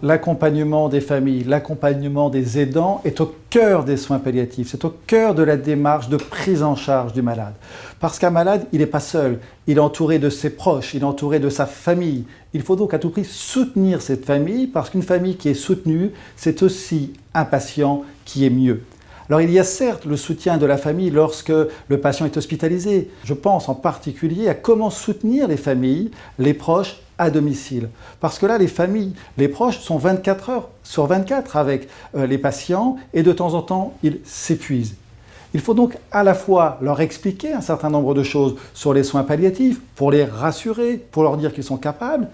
l'accompagnement des familles, l'accompagnement des aidants est au cœur des soins palliatifs, c'est au cœur de la démarche de prise en charge du malade. Parce qu'un malade, il n'est pas seul, il est entouré de ses proches, il est entouré de sa famille. Il faut donc à tout prix soutenir cette famille, parce qu'une famille qui est soutenue, c'est aussi un patient qui est mieux. Alors il y a certes le soutien de la famille lorsque le patient est hospitalisé. Je pense en particulier à comment soutenir les familles, les proches à domicile. Parce que là, les familles, les proches sont 24 heures sur 24 avec les patients et de temps en temps, ils s'épuisent. Il faut donc à la fois leur expliquer un certain nombre de choses sur les soins palliatifs, pour les rassurer, pour leur dire qu'ils sont capables.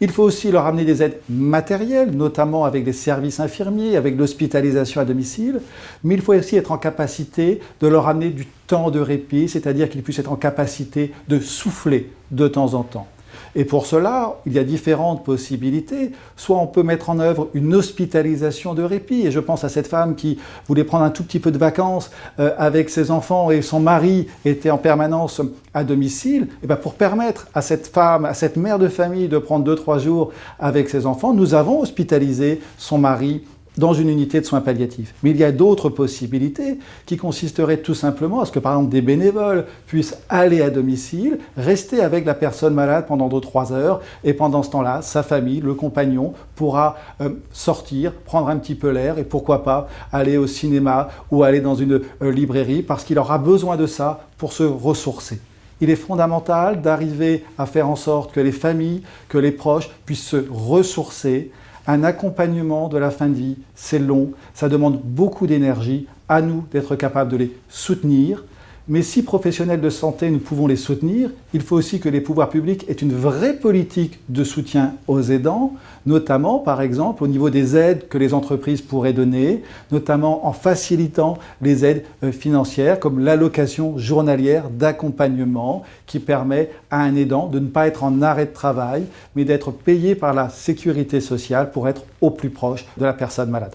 Il faut aussi leur amener des aides matérielles, notamment avec les services infirmiers, avec l'hospitalisation à domicile. Mais il faut aussi être en capacité de leur amener du temps de répit, c'est-à-dire qu'ils puissent être en capacité de souffler de temps en temps. Et pour cela, il y a différentes possibilités. Soit on peut mettre en œuvre une hospitalisation de répit. Et je pense à cette femme qui voulait prendre un tout petit peu de vacances avec ses enfants et son mari était en permanence à domicile. Et bien pour permettre à cette femme, à cette mère de famille de prendre 2-3 jours avec ses enfants, nous avons hospitalisé son mari dans une unité de soins palliatifs. Mais il y a d'autres possibilités qui consisteraient tout simplement à ce que, par exemple, des bénévoles puissent aller à domicile, rester avec la personne malade pendant 2-3 heures, et pendant ce temps-là, sa famille, le compagnon, pourra sortir, prendre un petit peu l'air, et pourquoi pas aller au cinéma ou aller dans une librairie, parce qu'il aura besoin de ça pour se ressourcer. Il est fondamental d'arriver à faire en sorte que les familles, que les proches puissent se ressourcer. Un accompagnement de la fin de vie, c'est long, ça demande beaucoup d'énergie, à nous d'être capables de les soutenir. Mais si professionnels de santé, nous pouvons les soutenir, il faut aussi que les pouvoirs publics aient une vraie politique de soutien aux aidants, notamment par exemple au niveau des aides que les entreprises pourraient donner, notamment en facilitant les aides financières comme l'allocation journalière d'accompagnement qui permet à un aidant de ne pas être en arrêt de travail, mais d'être payé par la sécurité sociale pour être au plus proche de la personne malade.